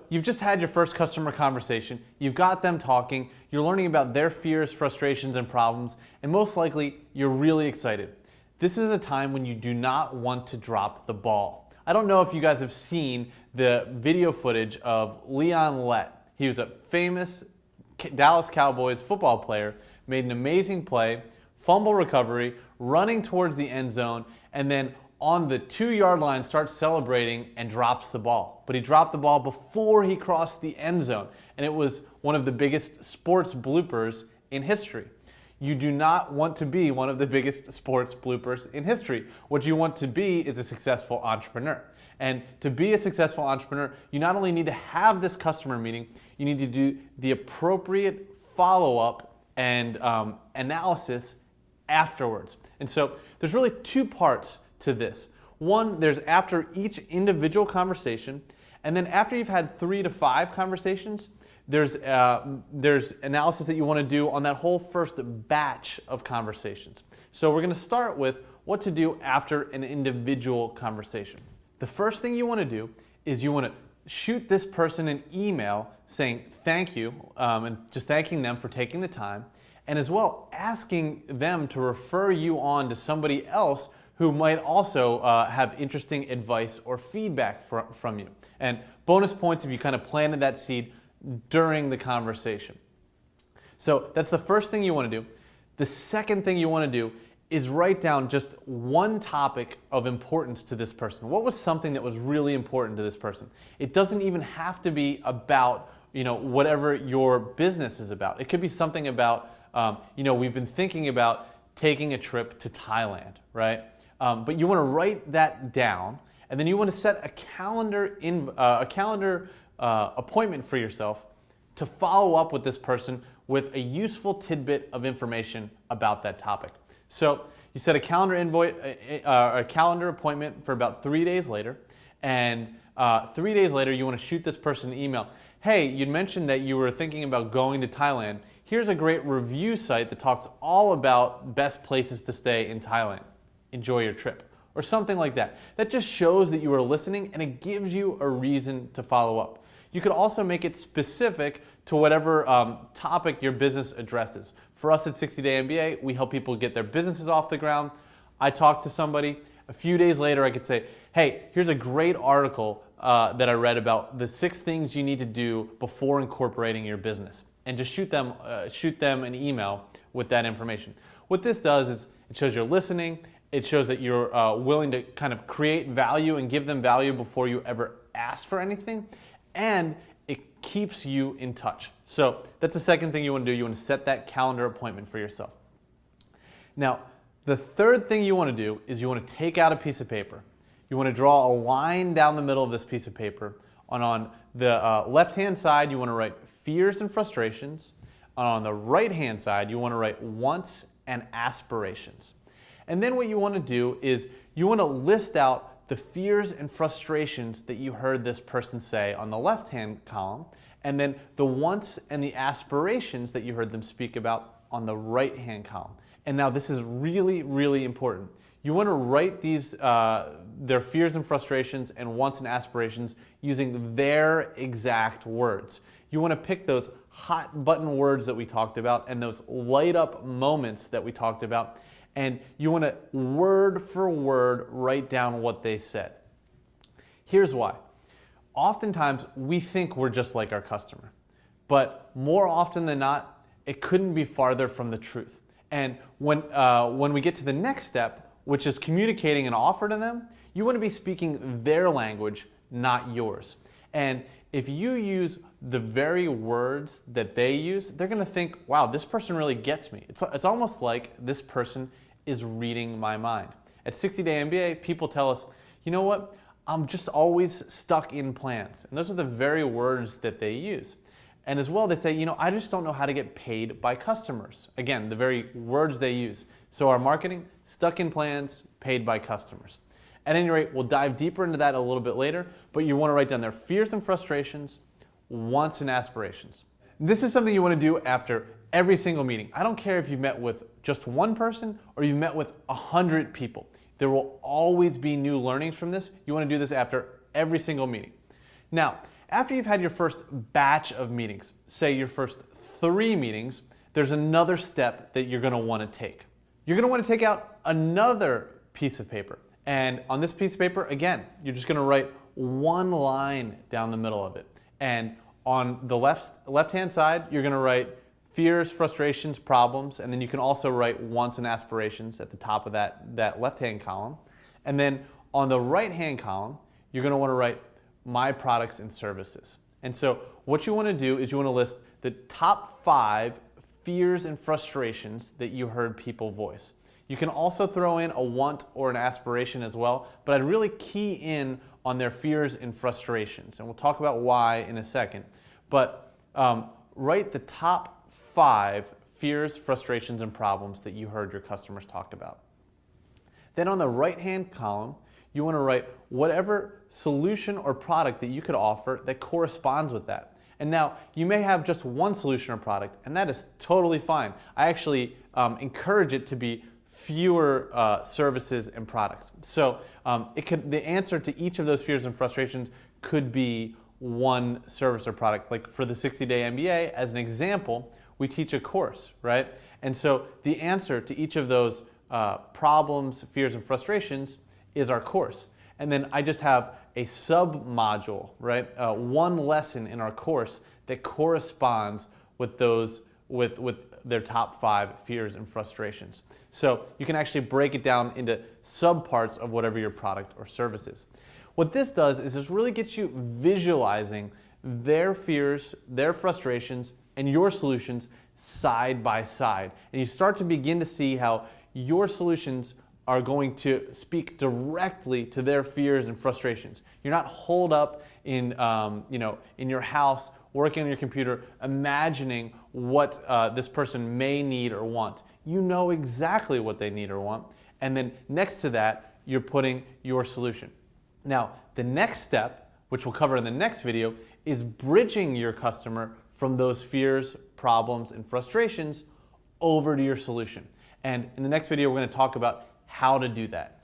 you've just had your first customer conversation, you've got them talking, you're learning about their fears, frustrations, and problems, and most likely you're really excited. This is a time when you do not want to drop the ball. I don't know if you guys have seen the video footage of Leon Lett. He was a famous Dallas Cowboys football player, made an amazing play, fumble recovery, running towards the end zone, and then on the 2-yard line starts celebrating and drops the ball. But he dropped the ball before he crossed the end zone, and it was one of the biggest sports bloopers in history. You do not want to be one of the biggest sports bloopers in history. What you want to be is a successful entrepreneur. And to be a successful entrepreneur, you not only need to have this customer meeting, you need to do the appropriate follow-up and analysis afterwards. And so there's really 2 parts to this. One, there's after each individual conversation, and then after you've had 3 to 5 conversations, there's analysis that you want to do on that whole first batch of conversations. So we're going to start with what to do after an individual conversation. The first thing you want to do is you want to shoot this person an email saying thank you and just thanking them for taking the time, and as well asking them to refer you on to somebody else who might also have interesting advice or feedback from you. And bonus points if you kind of planted that seed during the conversation. So that's the first thing you want to do. The second thing you want to do is write down just one topic of importance to this person. What was something that was really important to this person? It doesn't even have to be about whatever your business is about. It could be something about we've been thinking about taking a trip to Thailand, right? But you want to write that down, and then you want to set a calendar appointment for yourself to follow up with this person with a useful tidbit of information about that topic. So you set a calendar appointment for about 3 days later, and 3 days later you want to shoot this person an email. Hey, you'd mentioned that you were thinking about going to Thailand. Here's a great review site that talks all about best places to stay in Thailand. Enjoy your trip. Or something like that. That just shows that you are listening, and it gives you a reason to follow up. You could also make it specific to whatever topic your business addresses. For us at 60 Day MBA, we help people get their businesses off the ground. I talk to somebody. A few days later, I could say, hey, here's a great article that I read about the 6 things you need to do before incorporating your business. And just shoot them an email with that information. What this does is it shows you're listening. It shows that you're willing to kind of create value and give them value before you ever ask for anything. And it keeps you in touch. So that's the second thing you want to do. You want to set that calendar appointment for yourself. Now, the third thing you want to do is you want to take out a piece of paper. You want to draw a line down the middle of this piece of paper. On the left-hand side, you want to write fears and frustrations. And on the right-hand side, you want to write wants and aspirations. And then what you want to do is you want to list out the fears and frustrations that you heard this person say on the left-hand column, and then the wants and the aspirations that you heard them speak about on the right-hand column. And now this is really, really important. You want to write these their fears and frustrations and wants and aspirations using their exact words. You want to pick those hot button words that we talked about and those light up moments that we talked about, and you want to word for word write down what they said. Here's why. Oftentimes we think we're just like our customer, but more often than not, it couldn't be farther from the truth. And when we get to the next step, which is communicating an offer to them, you want to be speaking their language, not yours. And if you use the very words that they use, they're going to think, wow, this person really gets me. It's almost like this person is reading my mind. At 60 Day MBA, people tell us, you know what, I'm just always stuck in plans. And those are the very words that they use. And as well, they say, you know, I just don't know how to get paid by customers. Again, the very words they use. So our marketing, stuck in plans, paid by customers. At any rate, we'll dive deeper into that a little bit later, but you want to write down their fears and frustrations, wants and aspirations. This is something you want to do after every single meeting. I don't care if you've met with just one person or you've met with 100 people. There will always be new learnings from this. You want to do this after every single meeting. Now, after you've had your first batch of meetings, say your first 3 meetings, there's another step that you're going to want to take. You're going to want to take out another piece of paper. And on this piece of paper, again, you're just going to write one line down the middle of it. And on the left-hand side, you're going to write fears, frustrations, problems, and then you can also write wants and aspirations at the top of that left-hand column. And then on the right-hand column, you're going to want to write my products and services. And so what you want to do is you want to list the top 5 fears and frustrations that you heard people voice. You can also throw in a want or an aspiration as well, but I'd really key in on their fears and frustrations, and we'll talk about why in a second. But write the top 5 fears, frustrations, and problems that you heard your customers talk about. Then on the right-hand column, you want to write whatever solution or product that you could offer that corresponds with that. And now, you may have just one solution or product, and that is totally fine. I actually encourage it to be fewer services and products. So the answer to each of those fears and frustrations could be one service or product. Like for the 60-day MBA, as an example, we teach a course, right? And so the answer to each of those problems, fears, and frustrations is our course. And then I just have a sub-module, right? One lesson in our course that corresponds with those, with their top 5 fears and frustrations. So you can actually break it down into subparts of whatever your product or service is. What this does is this really gets you visualizing their fears, their frustrations, and your solutions side by side. And you start to begin to see how your solutions are going to speak directly to their fears and frustrations. You're not holed up in your house, working on your computer, imagining what this person may need or want. You know exactly what they need or want, and then next to that, you're putting your solution. Now, the next step, which we'll cover in the next video, is bridging your customer from those fears, problems, and frustrations over to your solution. And in the next video, we're going to talk about how to do that.